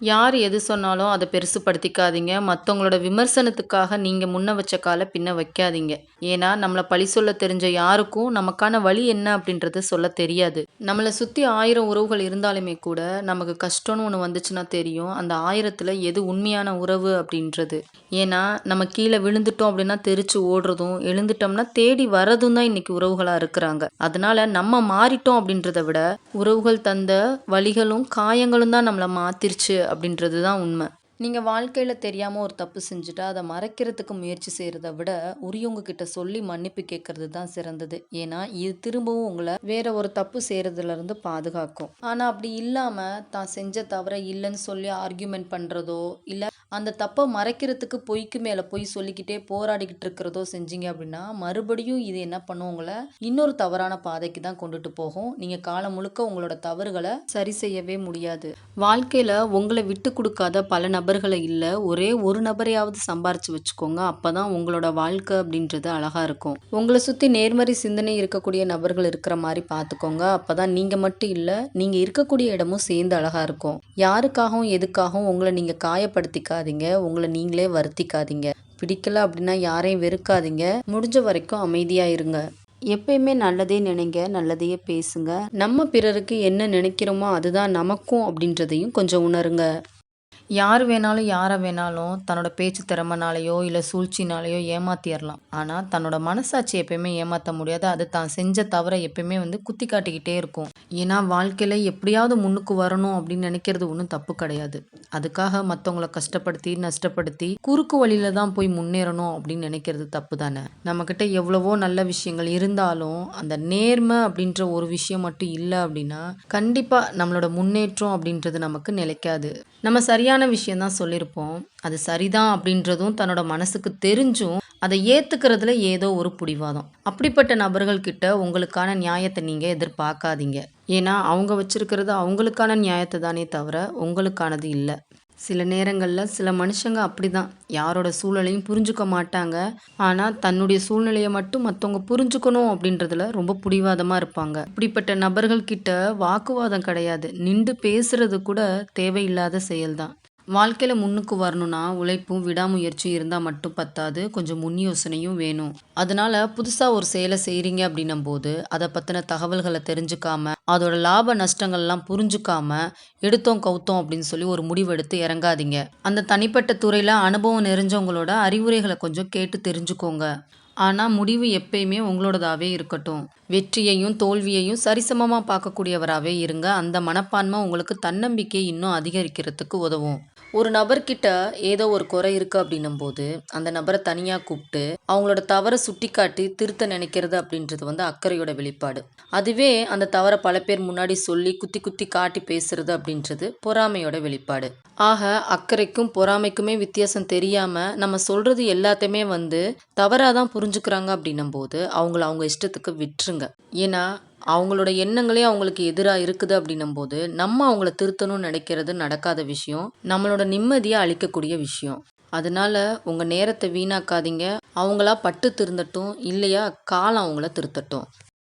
யார் எது சொன்னாலும் அத பெருசுப்படுத்திக்காதீங்க. மத்தவங்களோட விமர்சனத்துக்காக நீங்க முன்ன வச்ச கால பின்ன வைக்காதீங்க. ஏன்னா, நம்மள பழி சொல்ல தெரிஞ்ச யாருக்கும் நமக்கான வழி என்ன அப்படின்றது சொல்ல தெரியாது. நம்மள சுத்தி 1000 உறவுகள் இருந்தாலுமே கூட, நமக்கு கஷ்டம்னு ஒண்ணு வந்துச்சுன்னா தெரியும். அந்த 1000த்துல எது உண்மையான உறவு அப்படின்றது. ஏன்னா, நம்ம கீழ விழுந்துட்டோம் அப்படின்னா தெரிச்சு ஓடுறதும், எழுந்துட்டோம்னா தேடி வரதும் தான் இன்னைக்கு உறவுகளா இருக்கிறாங்க. அதனால நம்ம மாறிட்டோம் அப்படின்றத விட, உறவுகள் தந்த வலிகளும், காயங்களும் தான் நம்மள மாத்திருச்சு அப்படின்றது தான் உண்மை. நீங்க வாழ்க்கையில தெரியாம ஒரு தப்பு செஞ்சுட்டா, அத மறைக்கிறதுக்கு முயற்சி செய்றத விட, உரியவங்க கிட்ட சொல்லி மன்னிப்பு கேட்கறது தான் சிறந்தது. ஏன்னா, இது திரும்பவும் உங்கள வேற ஒரு தப்பு செய்றதுலருந்து பாதுகாக்கும். ஆனா அப்படி இல்லாம, தான் செஞ்ச தவற இல்லன்னு சொல்லி ஆர்கியூமென்ட் பண்றதோ, இல்ல அந்த தப்ப மறைக்கிறதுக்கு பொய்க்கு மேல பொய் சொல்லிக்கிட்டே போராடிக்கிட்டு இருக்கிறதோ செஞ்சீங்க அப்படின்னா, மறுபடியும் இது என்ன பண்ணும் உங்கள இன்னொரு தவறான பாதைக்கு தான் கொண்டுட்டு போகும். நீங்க காலம் முழுக்க உங்களோட தவறுகள சரி செய்யவே முடியாது. வாழ்க்கையில உங்கள விட்டு குடுக்காத பல நபர்கள இல்ல, ஒரே ஒரு நபரையாவது சம்பாரிச்சு வச்சுக்கோங்க. அப்பதான் உங்களோட வாழ்க்கை அப்படின்றது அழகா இருக்கும். உங்கள சுத்தி நேர்மறை சிந்தனை இருக்கக்கூடிய நபர்கள் இருக்கிற மாரி பார்த்துக்கோங்க. அப்பதான் நீங்க மட்டும் இல்ல, நீங்க இருக்கக்கூடிய இடமும் சேர்ந்து அழகா இருக்கும். யாருக்காகவும், எதுக்காகவும் உங்கள நீங்க காயப்படுத்திக்காதீங்க. உங்கள நீங்களே வருத்திக்காதீங்க. பிடிக்கல அப்படின்னா யாரையும் வெறுக்காதீங்க. முடிஞ்ச வரைக்கும் அமைதியா இருங்க. எப்பயுமே நல்லதே நினைங்க, நல்லதையே பேசுங்க. நம்ம பிறருக்கு என்ன நினைக்கிறோமோ அதுதான் நமக்கும் அப்படின்றதையும் கொஞ்சம் உணருங்க. யார் வேணாலும் யாரை வேணாலும் தன்னோட பேச்சு திறமைனாலேயோ இல்லை சூழ்ச்சினாலேயோ ஏமாத்திடலாம். ஆனால் தன்னோட மனசாட்சி எப்பயுமே ஏமாற்ற முடியாது. அது தான் செஞ்ச தவறை எப்பயுமே குத்தி காட்டிக்கிட்டே இருக்கும். ஏன்னா வாழ்க்கையில் எப்படியாவது முன்னுக்கு வரணும் அப்படின்னு நினைக்கிறது ஒன்றும் தப்பு கிடையாது. அதுக்காக மற்றவங்கள கஷ்டப்படுத்தி நஷ்டப்படுத்தி குறுக்கு வழியில தான் போய் முன்னேறணும் அப்படின்னு நினைக்கிறது தப்பு தானே. நம்மக்கிட்ட எவ்வளவோ நல்ல விஷயங்கள் இருந்தாலும் அந்த நேர்மை அப்படின்ற ஒரு விஷயம் மட்டும் இல்லை அப்படின்னா கண்டிப்பாக நம்மளோட முன்னேற்றம் அப்படின்றது நமக்கு நிலைக்காது. நம்ம சரியான விஷயம் தான் சொல்லியிருப்போம். அது சரிதான் அப்படின்றதும் தன்னோட மனசுக்கு தெரிஞ்சும் அதை ஏத்துக்கிறதுல ஏதோ ஒரு பிடிவாதம். அப்படிப்பட்ட நபர்கள் கிட்ட உங்களுக்கான நியாயத்தை நீங்க எதிர்பார்க்காதீங்க. ஏன்னா அவங்க வச்சிருக்கிறது அவங்களுக்கான நியாயத்தை தானே தவிர உங்களுக்கானது இல்ல. சில நேரங்கள்ல சில மனுஷங்க அப்படிதான். யாரோட சூழலையும் புரிஞ்சுக்க மாட்டாங்க. ஆனா தன்னுடைய சூழ்நிலையை மட்டும் மத்தவங்க புரிஞ்சுக்கணும் அப்படின்றதுல ரொம்ப பிடிவாதமா இருப்பாங்க. இப்படிப்பட்ட நபர்கள் கிட்ட வாக்குவாதம் கிடையாது. நின்று பேசுறது கூட தேவையில்லாத செயல்தான். வாழ்க்கையில முன்னுக்கு வரணும்னா உழைப்பும் விடாமுயற்சியும் இருந்தா மட்டும் பத்தாது. கொஞ்சம் முன் யோசனையும் வேணும். அதனால புதுசா ஒரு செயலை செய்றீங்க அப்படின்னும் போது அதை பத்தின தகவல்களை தெரிஞ்சுக்காம அதோட லாப நஷ்டங்கள்லாம் புரிஞ்சுக்காம எடுத்தோம் கவுத்தோம் அப்படின்னு சொல்லி ஒரு முடிவெடுத்து இறங்காதீங்க. அந்த தனிப்பட்ட துறையில அனுபவம் நிறைஞ்சவங்களோட அறிவுரைகளை கொஞ்சம் கேட்டு தெரிஞ்சுக்கோங்க. ஆனா முடிவு எப்பயுமே உங்களோடதாவே இருக்கட்டும். வெற்றியையும் தோல்வியையும் சரிசமமா பார்க்கக்கூடியவராவே இருங்க. அந்த மனப்பான்மை உங்களுக்கு தன்னம்பிக்கை இன்னும் அதிகரிக்கிறதுக்கு உதவும். ஒரு நபர்கிட்ட ஏதோ ஒரு குறை இருக்கு அப்படின்னும்போது, அந்த நபரை தனியா கூப்பிட்டு, அவங்களோட தவற சுட்டிக்காட்டி திருத்த நினைக்கிறது அப்படின்றது அக்கறையோட வெளிப்பாடு. அதுவே அந்த தவற பல பேர் முன்னாடி சொல்லி குத்தி குத்தி காட்டி பேசுறது அப்படின்றது பொறாமையோட வெளிப்பாடு. ஆக அக்கறைக்கும் பொறாமைக்குமே வித்தியாசம் தெரியாம நம்ம சொல்றது எல்லாத்தையுமே தவறா தான் புரிஞ்சுக்கிறாங்க அப்படின்னும்போது, அவங்கள அவங்க இஷ்டத்துக்கு விட்டுருங்க. ஏன்னா அவங்களோட எண்ணங்களே அவங்களுக்கு எதிரா இருக்குது அப்படின்னும்போது, நம்ம அவங்கள திருத்தணும்னு நினைக்கிறது நடக்காத விஷயம். நம்மளோட நிம்மதிய அழிக்கக்கூடிய விஷயம். அதனால உங்க நேரத்த வீணாக்காதீங்க. அவங்களா பட்டு திருந்தட்டும். இல்லையா காலம் அவங்கள திருத்தட்டும்.